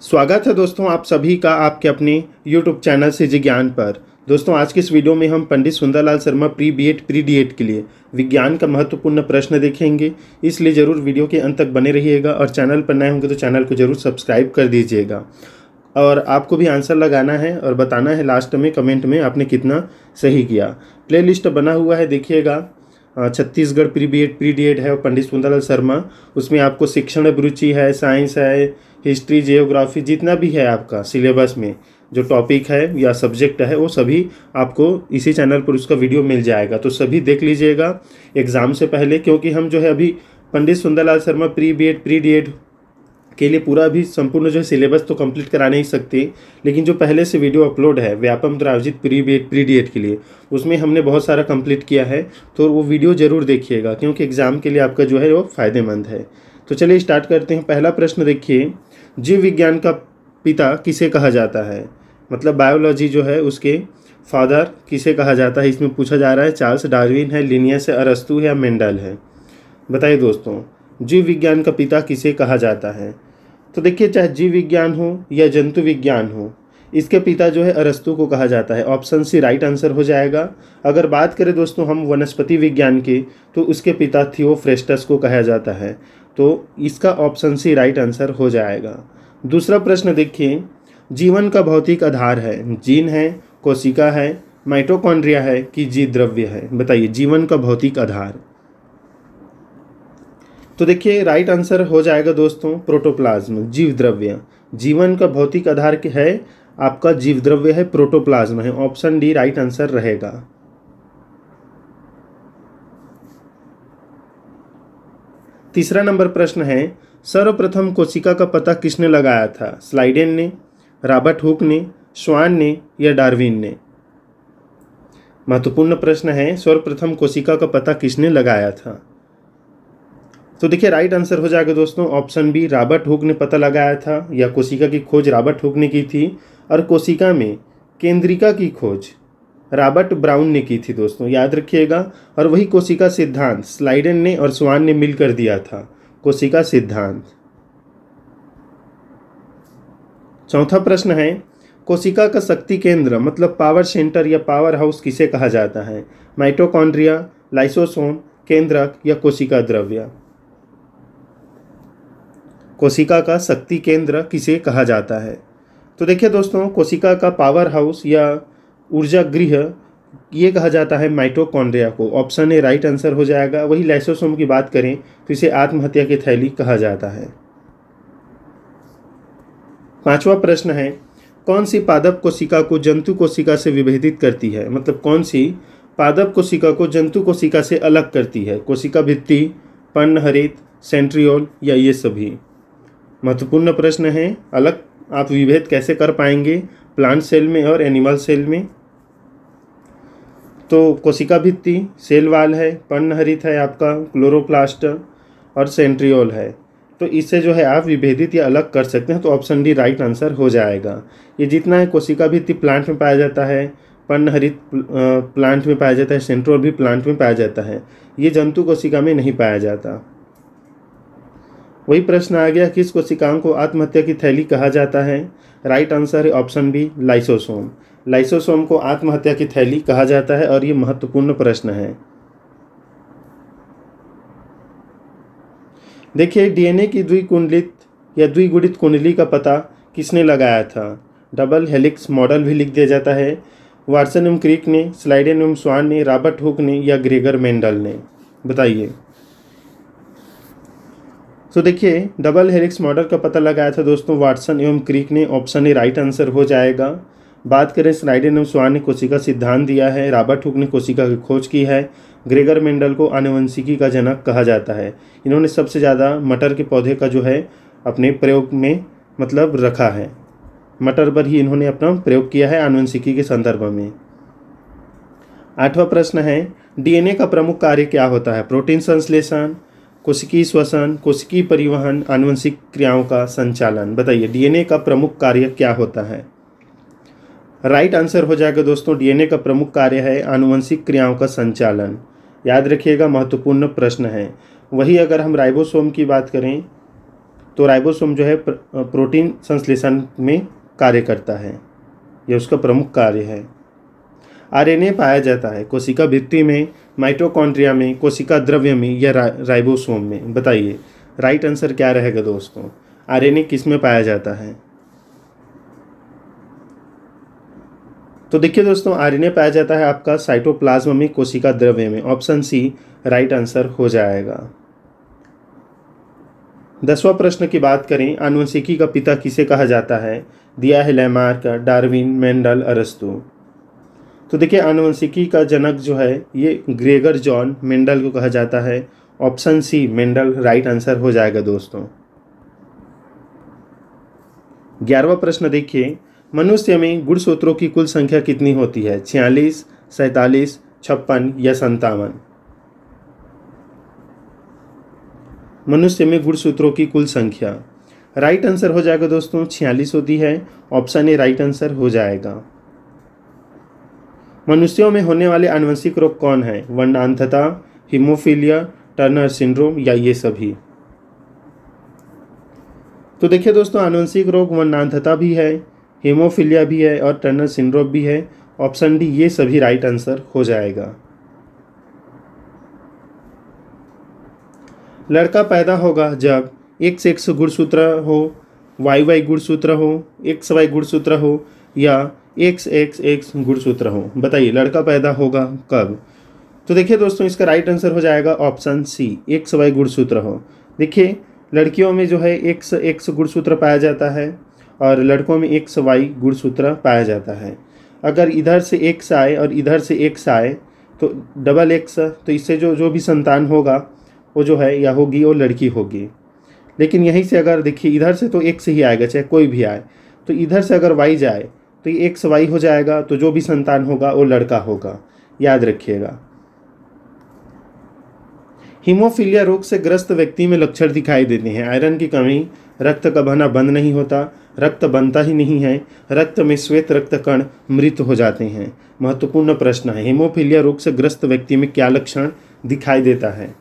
स्वागत है दोस्तों आप सभी का आपके अपने YouTube चैनल से विज्ञान पर। दोस्तों आज की इस वीडियो में हम Pandit Sundarlal Sharma pre BEd pre DEd के लिए विज्ञान का महत्वपूर्ण प्रश्न देखेंगे, इसलिए ज़रूर वीडियो के अंत तक बने रहिएगा और चैनल पर नए होंगे तो चैनल को ज़रूर सब्सक्राइब कर दीजिएगा। और आपको भी आंसर लगाना है और बताना है लास्ट में कमेंट में आपने कितना सही किया। प्ले लिस्ट बना हुआ है, देखिएगा। Chhattisgarh pre BEd pre DEd है और पंडित सुंदरलाल शर्मा, उसमें आपको शिक्षण अभिरुचि है, साइंस है, हिस्ट्री, जियोग्राफी, जितना भी है आपका सिलेबस में जो टॉपिक है या सब्जेक्ट है वो सभी आपको इसी चैनल पर उसका वीडियो मिल जाएगा। तो सभी देख लीजिएगा एग्ज़ाम से पहले, क्योंकि हम जो है अभी Pandit Sundarlal Sharma pre BEd pre DEd के लिए पूरा भी संपूर्ण जो है सिलेबस तो कंप्लीट करा नहीं सकते, लेकिन जो पहले से वीडियो अपलोड है व्यापम द्वारा आयोजित प्री बीएड प्री डीएड के लिए, उसमें हमने बहुत सारा कंप्लीट किया है। तो वो वीडियो ज़रूर देखिएगा, क्योंकि एग्ज़ाम के लिए आपका जो है वो फ़ायदेमंद है। तो चलिए स्टार्ट करते हैं। पहला प्रश्न देखिए, जीव विज्ञान का पिता किसे कहा जाता है? मतलब बायोलॉजी जो है उसके फादर किसे कहा जाता है, इसमें पूछा जा रहा है। चार्ल्स डार्विन है, लिनियस है, अरस्तू है या मेंडल है? बताइए दोस्तों, जीव विज्ञान का पिता किसे कहा जाता है? तो देखिए, चाहे जीव विज्ञान हो या जंतु विज्ञान हो, इसके पिता जो है अरस्तू को कहा जाता है। ऑप्शन सी राइट आंसर हो जाएगा। अगर बात करें दोस्तों हम वनस्पति विज्ञान की, तो उसके पिता थियोफ्रेस्टस को कहा जाता है। तो इसका ऑप्शन सी राइट आंसर हो जाएगा। दूसरा प्रश्न देखिए, जीवन का भौतिक आधार है, जीन है, कोशिका है, माइटोकॉन्ड्रिया है कि जीव द्रव्य है? बताइए, जीवन का भौतिक आधार। तो देखिए राइट आंसर हो जाएगा दोस्तों प्रोटोप्लाज्म, जीव द्रव्य। जीवन का भौतिक आधार है आपका जीव द्रव्य है, प्रोटोप्लाज्म है। ऑप्शन डी राइट आंसर रहेगा। तीसरा नंबर प्रश्न है, सर्वप्रथम कोशिका का पता किसने लगाया था? स्लाइडेन ने, रॉबर्ट हुक ने, स्वान ने या डार्विन ने? महत्वपूर्ण प्रश्न है, सर्वप्रथम कोशिका का पता किसने लगाया था? तो देखिए राइट आंसर हो जाएगा दोस्तों ऑप्शन बी, रॉबर्ट हुक ने पता लगाया था, या कोशिका की खोज रॉबर्ट हुक ने की थी। और कोशिका में केंद्रिका की खोज रॉबर्ट ब्राउन ने की थी दोस्तों, याद रखिएगा। और वही कोशिका सिद्धांत स्लाइडेन ने और स्वान ने मिलकर दिया था, कोशिका सिद्धांत। चौथा प्रश्न है, कोशिका का शक्ति केंद्र मतलब पावर सेंटर या पावर हाउस किसे कहा जाता है? माइटोकॉन्ड्रिया, लाइसोसोम, केंद्रक या कोशिका द्रव्य? कोशिका का शक्ति केंद्र किसे कहा जाता है? तो देखिए दोस्तों, कोशिका का पावर हाउस या ऊर्जा गृह ये कहा जाता है माइटोकॉन्ड्रिया को। ऑप्शन ए राइट आंसर हो जाएगा। वही लाइसोसोम की बात करें तो इसे आत्महत्या की थैली कहा जाता है। पांचवा प्रश्न है, कौन सी पादप कोशिका को जंतु कोशिका से विभेदित करती है? मतलब कौन सी पादप कोशिका को जंतु कोशिका से अलग करती है? कोशिका भित्ति, पर्णहरित, सेंट्रियोल या ये सभी? महत्वपूर्ण प्रश्न है। अलग आप विभेद कैसे कर पाएंगे प्लांट सेल में और एनिमल सेल में? तो कोशिका भित्ति सेल वाल है, पर्णहरित है आपका क्लोरोप्लास्ट और सेंट्रियोल है। तो इससे जो है आप विभेदित या अलग कर सकते हैं। तो ऑप्शन डी राइट आंसर हो जाएगा। ये जितना है कोशिका भित्ति प्लांट में पाया जाता है, पर्णहरित प्लांट में पाया जाता है, सेंट्रियोल भी प्लांट में पाया जाता है। ये जंतु कोशिका में नहीं पाया जाता। वही प्रश्न आ गया, किस कोशिकाओं को आत्महत्या की थैली कहा जाता है? राइट आंसर है ऑप्शन बी, लाइसोसोम। लाइसोसोम को आत्महत्या की थैली कहा जाता है और ये महत्वपूर्ण प्रश्न है। देखिए, डीएनए की द्विकुंडलित या द्विगुणित कुंडली का पता किसने लगाया था? डबल हेलिक्स मॉडल भी लिख दिया जाता है। वाटसन एवं क्रिक ने, स्लाइडेन एवं स्वान ने, रॉबर्ट हुक ने या ग्रेगर मेंडल ने? बताइए। तो देखिए डबल हेलिक्स मॉडल का पता लगाया था दोस्तों वाटसन एवं क्रिक ने। ऑप्शन ए राइट आंसर हो जाएगा। बात करें स्लाइडेन एवं स्वान ने कोशिका सिद्धांत दिया है, रॉबर्ट हुक ने कोशिका की खोज की है, ग्रेगर मेंडल को आनुवंशिकी का जनक कहा जाता है। इन्होंने सबसे ज़्यादा मटर के पौधे का जो है अपने प्रयोग में मतलब रखा है, मटर पर ही इन्होंने अपना प्रयोग किया है आनुवंशिकी के संदर्भ में। आठवां प्रश्न है, डीएनए का प्रमुख कार्य क्या होता है? प्रोटीन संश्लेषण, कोशिकीय श्वसन, कोशिकीय परिवहन, आनुवंशिक क्रियाओं का संचालन? बताइए डीएनए का प्रमुख कार्य क्या होता है? राइट आंसर हो जाएगा दोस्तों, डीएनए का प्रमुख कार्य है आनुवंशिक क्रियाओं का संचालन। याद रखिएगा महत्वपूर्ण प्रश्न है। वही अगर हम राइबोसोम की बात करें तो राइबोसोम जो है प्रोटीन संश्लेषण में कार्य करता है, यह उसका प्रमुख कार्य है। आरएनए पाया जाता है कोशिका भित्ति में, माइटोकॉन्ड्रिया में, कोशिका द्रव्य में या राइबोसोम में। बताइए राइट आंसर क्या रहेगा दोस्तों? आरएनए किस में पाया जाता है? तो देखिए दोस्तों, आरएनए पाया जाता है आपका साइटोप्लाज्म में, कोशिका द्रव्य में। ऑप्शन सी राइट आंसर हो जाएगा। 10वां प्रश्न की बात करें, आनुवंशिकी का पिता किसे कहा जाता है? दिया है लैमार्क, डार्विन, मेंडल, अरस्तू। तो देखिए आनुवंशिकी का जनक जो है ये ग्रेगर जॉन मेंडल को कहा जाता है। Option C Mendel right answer हो जाएगा दोस्तों। 11वां प्रश्न देखिए, मनुष्य में गुणसूत्रों की कुल संख्या कितनी होती है? 46, 47, 56 या 57? मनुष्य में गुणसूत्रों की कुल संख्या राइट आंसर हो जाएगा दोस्तों 46 होती है। ऑप्शन ए राइट आंसर हो जाएगा। मनुष्यों में होने वाले आनुवंशिक रोग कौन है? वर्णांधता, हीमोफीलिया, टर्नर सिंड्रोम या ये सभी? तो देखिए दोस्तों, आनुवंशिक रोग वर्णांधता भी है, हीमोफीलिया भी है और टर्नर सिंड्रोम भी है। ऑप्शन डी ये सभी राइट आंसर हो जाएगा। लड़का पैदा होगा जब XX गुणसूत्र हो, YY गुणसूत्र हो, XY गुणसूत्र हो या XXX गुणसूत्र हो। बताइए लड़का पैदा होगा कब? तो देखिए दोस्तों, इसका राइट आंसर हो जाएगा ऑप्शन सी XY गुणसूत्र हो। देखिए लड़कियों में जो है XX गुणसूत्र पाया जाता है और लड़कों में XY गुणसूत्र पाया जाता है। अगर इधर से X आए और इधर से X आए तो डबल X, तो इससे जो भी संतान होगा वो जो है या होगी वो लड़की होगी। लेकिन यहीं से अगर देखिए इधर से तो X ही आएगा चाहे कोई भी आए, तो इधर से अगर Y जाए तो ये XY हो जाएगा, तो जो भी संतान होगा वो लड़का होगा, याद रखिएगा। हीमोफीलिया रोग से ग्रस्त व्यक्ति में लक्षण दिखाई देते हैं। आयरन की कमी, रक्त का बहना बंद नहीं होता, रक्त बनता ही नहीं है, रक्त में श्वेत रक्त कण मृत हो जाते हैं। महत्वपूर्ण प्रश्न है, हीमोफीलिया रोग से ग्रस्त व्यक्ति में क्या लक्षण दिखाई देता है?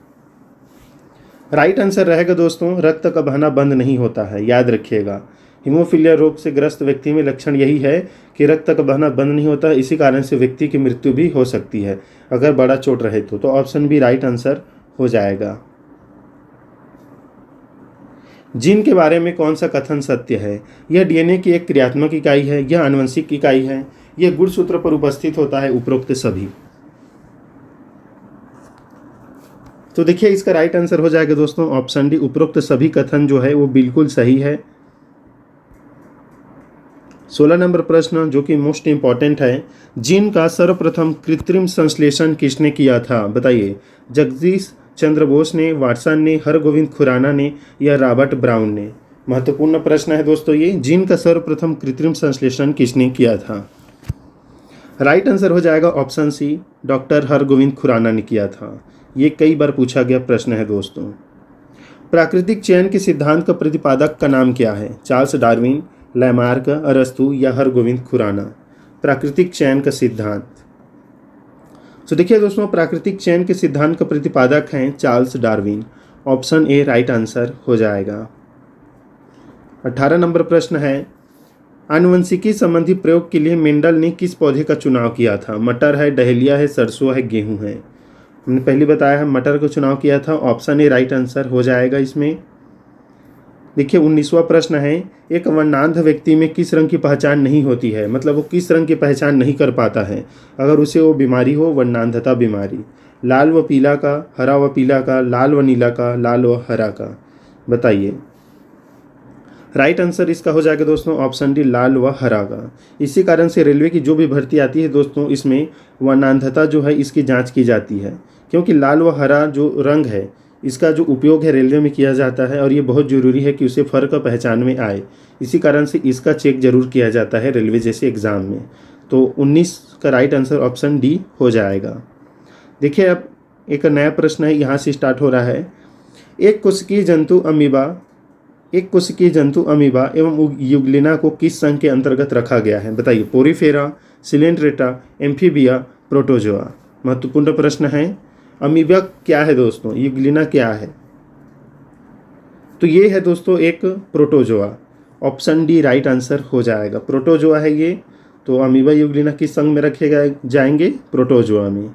राइट आंसर रहेगा दोस्तों रक्त का बहना बंद नहीं होता है, याद रखिएगा। हीमोफीलिया रोग से ग्रस्त व्यक्ति में लक्षण यही है कि रक्त का बहना बंद नहीं होता, इसी कारण से व्यक्ति की मृत्यु भी हो सकती है अगर बड़ा चोट रहे तो ऑप्शन बी राइट आंसर हो जाएगा। जीन के बारे में कौन सा कथन सत्य है? यह डीएनए की एक क्रियात्मक इकाई है, यह आनुवंशिक इकाई है, यह गुणसूत्र पर उपस्थित होता है, उपरोक्त सभी। तो देखिए इसका राइट आंसर हो जाएगा दोस्तों ऑप्शन डी, उपरोक्त सभी कथन जो है वो बिल्कुल सही है। 16 नंबर प्रश्न जो कि मोस्ट इंपॉर्टेंट है, जीन का सर्वप्रथम कृत्रिम संश्लेषण किसने किया था? बताइए जगदीश चंद्र बोस ने, वाटसन ने, हरगोविंद खुराना ने या रॉबर्ट ब्राउन ने? महत्वपूर्ण प्रश्न है दोस्तों ये, जीन का सर्वप्रथम कृत्रिम संश्लेषण किसने किया था? राइट आंसर हो जाएगा option C, doctor Hargobind Khorana ने किया था। ये कई बार पूछा गया प्रश्न है दोस्तों। प्राकृतिक चयन के सिद्धांत का प्रतिपादक का नाम क्या है? चार्ल्स डार्विन, लैमार्क, अरस्तू या हरगोविंद खुराना? प्राकृतिक चयन का सिद्धांत। तो देखिए दोस्तों, प्राकृतिक चयन के सिद्धांत का प्रतिपादक हैं Charles Darwin. Option A right answer हो जाएगा। 18 नंबर प्रश्न है, आनुवंशिकी संबंधी प्रयोग के लिए मेंडल ने किस पौधे का चुनाव किया था? मटर है, डहेलिया है, सरसों है, गेहूं है? हमने पहले बताया है मटर का चुनाव किया था। ऑप्शन ए राइट आंसर हो जाएगा इसमें। देखिए 19वां प्रश्न है, एक वर्णांध व्यक्ति में किस रंग की पहचान नहीं होती है? मतलब वो किस रंग की पहचान नहीं कर पाता है अगर उसे वो बीमारी हो, वर्णांधता बीमारी। लाल व पीला का, हरा व पीला का, लाल व नीला का, लाल व हरा का? बताइए राइट आंसर इसका हो जाएगा दोस्तों ऑप्शन डी, लाल व हरा का। इसी कारण से रेलवे की जो भी भर्ती आती है दोस्तों, इसमें वर्णांधता जो है इसकी जांच की जाती है, क्योंकि लाल व हरा जो रंग है इसका जो उपयोग है रेलवे में किया जाता है और ये बहुत ज़रूरी है कि उसे फ़र्क पहचान में आए। इसी कारण से इसका चेक जरूर किया जाता है रेलवे जैसे एग्ज़ाम में। तो 19 का राइट आंसर ऑप्शन डी हो जाएगा। देखिए अब एक नया प्रश्न है, यहाँ से स्टार्ट हो रहा है। एक कोशिकीय जंतु अमीबा एवं युग्लिना को किस संघ के अंतर्गत रखा गया है? बताइए पोरीफेरा, सिलेंट्रेटा, एम्फीबिया, प्रोटोजोआ? महत्वपूर्ण प्रश्न है। अमीबा क्या है दोस्तों? युग्लिना क्या है? तो ये है दोस्तों एक protozoa. Option D right answer हो जाएगा। प्रोटोजोआ है ये। तो अमीबा यूग्लिना किस संघ में रखे जाएंगे? प्रोटोजोआ में।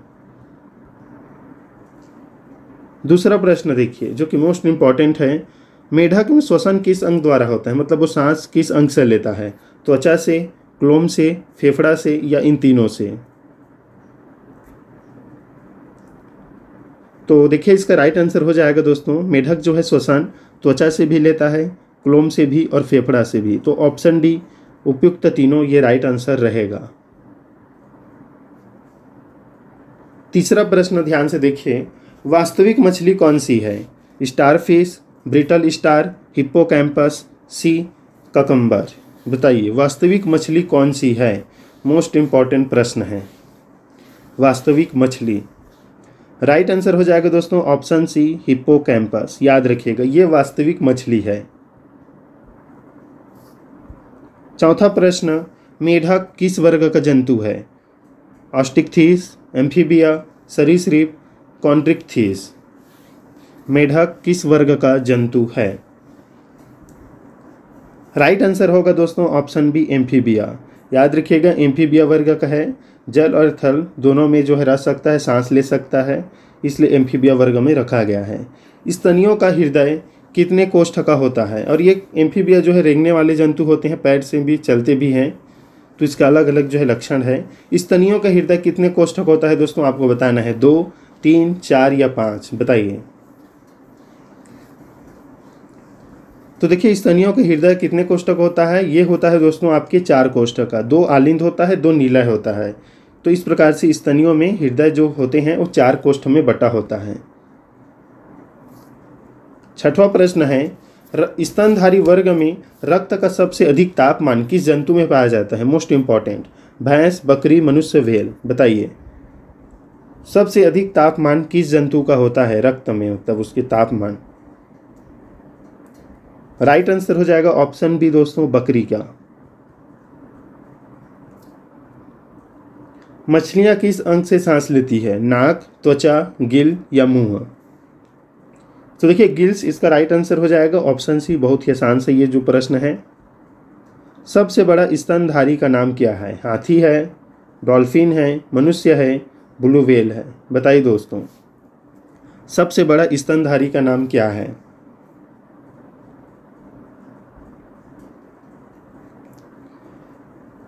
दूसरा प्रश्न देखिए जो कि मोस्ट इंपॉर्टेंट है, मेढक में श्वसन किस अंग द्वारा होता है, मतलब वो सांस किस अंग से लेता है? त्वचा से, क्लोम से, फेफड़ा से या इन तीनों से? तो देखिए इसका राइट आंसर हो जाएगा दोस्तों, मेढक जो है श्वसन त्वचा से भी लेता है, क्लोम से भी और फेफड़ा से भी। तो ऑप्शन डी उपयुक्त तीनों ये राइट आंसर रहेगा। तीसरा प्रश्न ध्यान से देखिए, वास्तविक मछली कौन सी है? स्टारफिश, ब्रिटल स्टार, हिप्पोकैम्पस, सी ककम्बर। बताइए वास्तविक मछली कौन सी है? मोस्ट इंपॉर्टेंट प्रश्न है। वास्तविक मछली राइट आंसर हो जाएगा दोस्तों ऑप्शन सी हिप्पोकैम्पस। याद रखिएगा ये वास्तविक मछली है। चौथा प्रश्न, मेढक किस वर्ग का जंतु है? ऑस्टिकथीस, एम्फीबिया, सरीसृप, कॉन्ड्रिक्थीस। मेढक किस वर्ग का जंतु है? राइट आंसर होगा दोस्तों ऑप्शन बी एम्फीबिया। याद रखिएगा एम्फीबिया वर्ग का है, जल और थल दोनों में जो है रह सकता है, सांस ले सकता है, इसलिए एम्फीबिया वर्ग में रखा गया है। स्तनियों का हृदय कितने कोष्ठ का होता है? और ये एम्फीबिया जो है रेंगने वाले जंतु होते हैं, पैर से भी चलते भी हैं, तो इसका अलग अलग जो है लक्षण है। स्तनियों का हृदय कितने कोष्ठक होता है दोस्तों? आपको बताना है 2, 3, 4 या 5। बताइए। तो देखिए स्तनियों के हृदय कितने कोष्ठक होता है? ये होता है दोस्तों आपके 4 कोष्ठक का। 2 आलिंद होता है, 2 नीलय होता है। तो इस प्रकार से स्तनियों में हृदय जो होते हैं वो 4 कोष्ठ में बटा होता है। छठवां प्रश्न है, स्तनधारी वर्ग में रक्त का सबसे अधिक तापमान किस जंतु में पाया जाता है? मोस्ट इंपॉर्टेंट, भैंस, बकरी, मनुष्य, व्हेल। बताइए सबसे अधिक तापमान किस जंतु का होता है रक्त में, मतलब उसके तापमान? राइट आंसर हो जाएगा ऑप्शन बी दोस्तों बकरी का। मछलियां किस अंग से सांस लेती है? नाक, त्वचा, गिल या मुंह? तो देखिए गिल्स इसका राइट आंसर हो जाएगा ऑप्शन सी। बहुत ही आसान से ये जो प्रश्न है। सबसे बड़ा स्तनधारी का नाम क्या है? हाथी है, डॉल्फिन है, मनुष्य है, ब्लू व्हेल है। बताइए दोस्तों सबसे बड़ा स्तनधारी का नाम क्या है?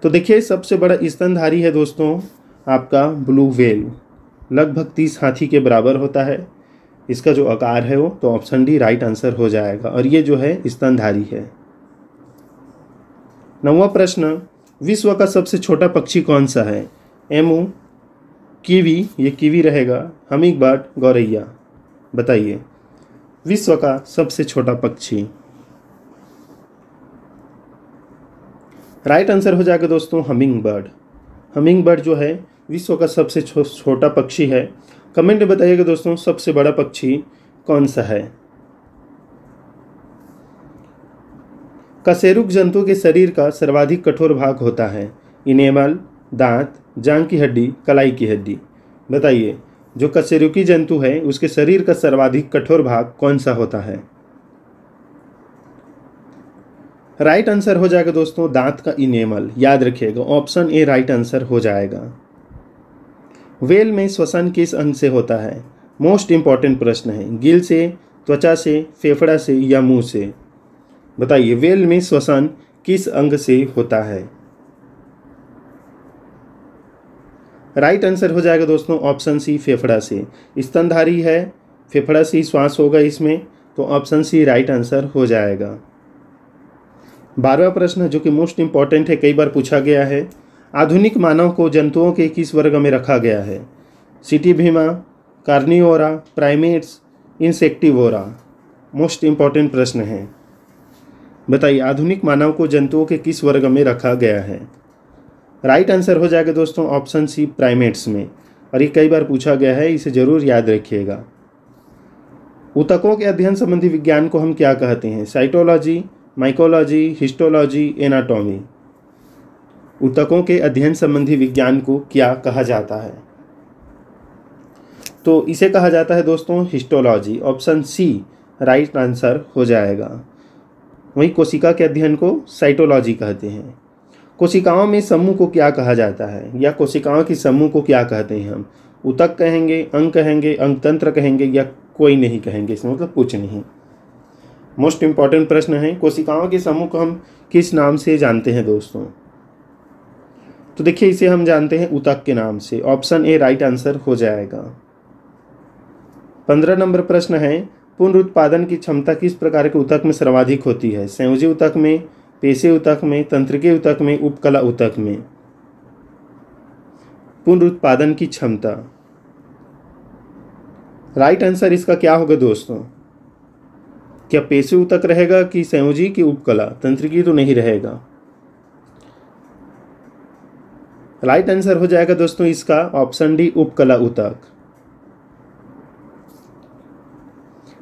तो देखिए सबसे बड़ा स्तनधारी है दोस्तों आपका ब्लू व्हेल। लगभग 30 हाथी के बराबर होता है इसका जो आकार है वो। तो ऑप्शन डी राइट आंसर हो जाएगा और ये जो है स्तनधारी है। 9वां प्रश्न, विश्व का सबसे छोटा पक्षी कौन सा है? एमू, कीवी, ये कीवी रहेगा, हमिंगबर्ड, गौरैया। बताइए विश्व का सबसे छोटा पक्षी। राइट आंसर हो जाएगा दोस्तों हमिंगबर्ड। हमिंगबर्ड जो है विश्व का सबसे छोटा पक्षी है। कमेंट में बताइएगा दोस्तों सबसे बड़ा पक्षी कौन सा है? कशेरुक जंतु के शरीर का सर्वाधिक कठोर भाग होता है? इनेमल, दांत, जांग की हड्डी, कलाई की हड्डी। बताइए जो कशेरुकी जंतु है उसके शरीर का सर्वाधिक कठोर भाग कौन सा होता है? राइट आंसर हो जाएगा दोस्तों दांत का इनेमल। याद रखिएगा ऑप्शन ए राइट आंसर हो जाएगा। व्हेल में श्वसन किस अंग से होता है? मोस्ट इंपॉर्टेंट प्रश्न है। गिल से, त्वचा से, फेफड़ा से या मुंह से? बताइए व्हेल में श्वसन किस अंग से होता है? राइट आंसर हो जाएगा दोस्तों ऑप्शन सी फेफड़ा से। स्तनधारी है, फेफड़ा से श्वास होगा इसमें, तो ऑप्शन सी राइट आंसर हो जाएगा। 12वां प्रश्न जो कि मोस्ट इंपॉर्टेंट है, कई बार पूछा गया है। आधुनिक मानव को जंतुओं के किस वर्ग में रखा गया है? सिटीभिमा, कार्निवोरा, प्राइमेट्स, इंसेक्टिवोरा। मोस्ट इंपॉर्टेंट प्रश्न है। बताइए आधुनिक मानव को जंतुओं के किस वर्ग में रखा गया है? राइट आंसर हो जाएगा दोस्तों ऑप्शन सी प्राइमेट्स में। और ये कई बार पूछा गया है, इसे जरूर याद रखिएगा। ऊतकों के अध्ययन संबंधी विज्ञान को हम क्या कहते हैं? Cytology, mycology, histology, anatomy. ऊतकों के अध्ययन संबंधी विज्ञान को क्या कहा जाता है? तो इसे कहा जाता है दोस्तों histology. Option C right answer हो जाएगा। वहीं कोशिका के अध्ययन को साइटोलॉजी कहते हैं। कोशिकाओं में समूह को क्या कहा जाता है, या कोशिकाओं की समूह को क्या कहते हैं हम? ऊतक कहेंगे, अंग कहेंगे, अंग तंत्र कहेंगे, या कोई नहीं कहेंगे? इसमें मतलब कुछ नहीं। मोस्ट इंपॉर्टेंट प्रश्न है, कोशिकाओं के समूह को हम किस नाम से जानते हैं दोस्तों? तो देखिए, इसे हम जानते हैं ऊतक के नाम से। ऑप्शन ए राइट आंसर हो जाएगा। 15 नंबर प्रश्न है, पुनरुत्पादन की क्षमता किस प्रकार के ऊतक में सर्वाधिक होती है? संयोजी ऊतक में, पेशी ऊतक में, तंत्रिका ऊतक में, उपकला ऊतक में? पुनरुत्पादन की क्षमता, राइट आंसर इसका क्या होगा दोस्तों? क्या पेशी ऊतक रहेगा कि संयोजी की उपकला? तंत्रिकी तो नहीं रहेगा। राइट आंसर हो जाएगा दोस्तों इसका ऑप्शन डी, उपकला ऊतक।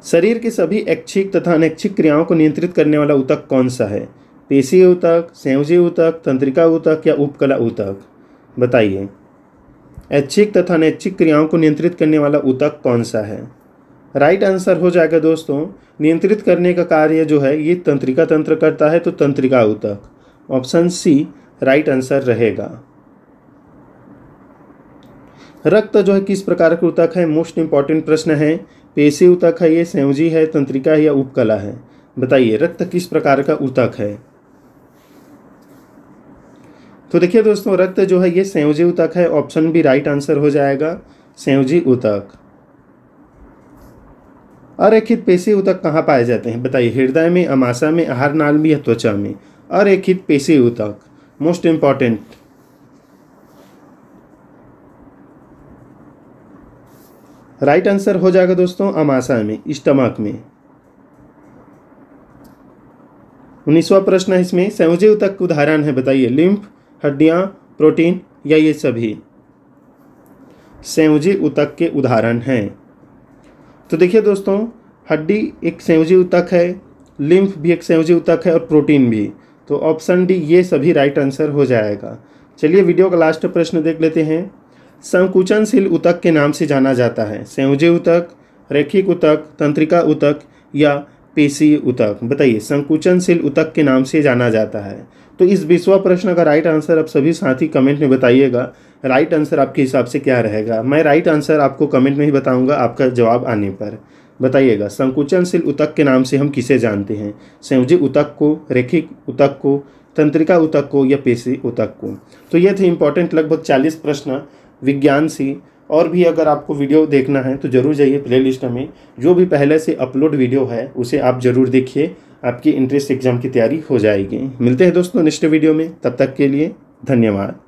शरीर की सभी ऐच्छिक तथा अनैच्छिक क्रियाओं को नियंत्रित करने वाला ऊतक कौन सा है? पेशी ऊतक, संयोजी ऊतक, तंत्रिका ऊतक या उपकला ऊतक? बताइए। ऐच्छिक तथा अनैच्छिक क्रियाओं को नियंत्रित करने वाला ऊतक कौन सा है? राइट आंसर हो जाएगा दोस्तों, नियंत्रित करने का कार्य जो है ये तंत्रिका तंत्र करता है, तो तंत्रिका ऊतक। ऑप्शन सी राइट आंसर रहेगा। रक्त जो है किस प्रकार का ऊतक है? मोस्ट इंपॉर्टेंट प्रश्न है। पेशी ऊतक है ये, संयोजी है, तंत्रिका है या उपकला है? बताइए, रक्त किस प्रकार का ऊतक है? तो देखिए दोस्तों, रक्त जो है ये संयोजी ऊतक है। ऑप्शन बी राइट आंसर हो जाएगा, संयोजी ऊतक। अरेखित पेशी ऊतक कहाँ पाए जाते हैं? बताइए, हृदय में, अमाशय में, आहार नाल में या त्वचा में? अरेखित पेशी ऊतक, मोस्ट इंपॉर्टेंट। राइट आंसर हो जाएगा दोस्तों अमाशय में, स्टमक में। 19वां प्रश्न है इसमें, संयोजी ऊतक के उदाहरण है, बताइए। लिम्फ, हड्डियां, प्रोटीन या ये सभी? संयोजी ऊतक के उदाहरण हैं। तो देखिए दोस्तों, हड्डी एक संयोजी ऊतक है, लिम्फ भी एक संयोजी ऊतक है और प्रोटीन भी। तो ऑप्शन डी ये सभी राइट आंसर हो जाएगा। चलिए वीडियो का लास्ट प्रश्न देख लेते हैं। संकुचनशील ऊतक के नाम से जाना जाता है? संयोजी ऊतक, रैखिक ऊतक, तंत्रिका ऊतक या पेशी ऊतक? बताइए, संकुचनशील ऊतक के नाम से जाना जाता है। तो इस 20वां प्रश्न का राइट आंसर आप सभी साथी कमेंट में बताइएगा। राइट आंसर आपके हिसाब से क्या रहेगा? मैं राइट आंसर आपको कमेंट में ही बताऊंगा आपका जवाब आने पर। बताइएगा, संकुचनशील ऊतक के नाम से हम किसे जानते हैं? संयोजी ऊतक को, रैखिक ऊतक को, तंत्रिका ऊतक को या पेशी ऊतक को? तो ये थे इंपॉर्टेंट लगभग 40 प्रश्न विज्ञान से। और भी अगर आपको वीडियो देखना है तो जरूर जाइए प्लेलिस्ट में, जो भी पहले से अपलोड वीडियो है उसे आप जरूर देखिए, आपकी इंट्रेंस एग्जाम की तैयारी हो जाएगी। मिलते हैं दोस्तों नेक्स्ट वीडियो में, तब तक के लिए धन्यवाद।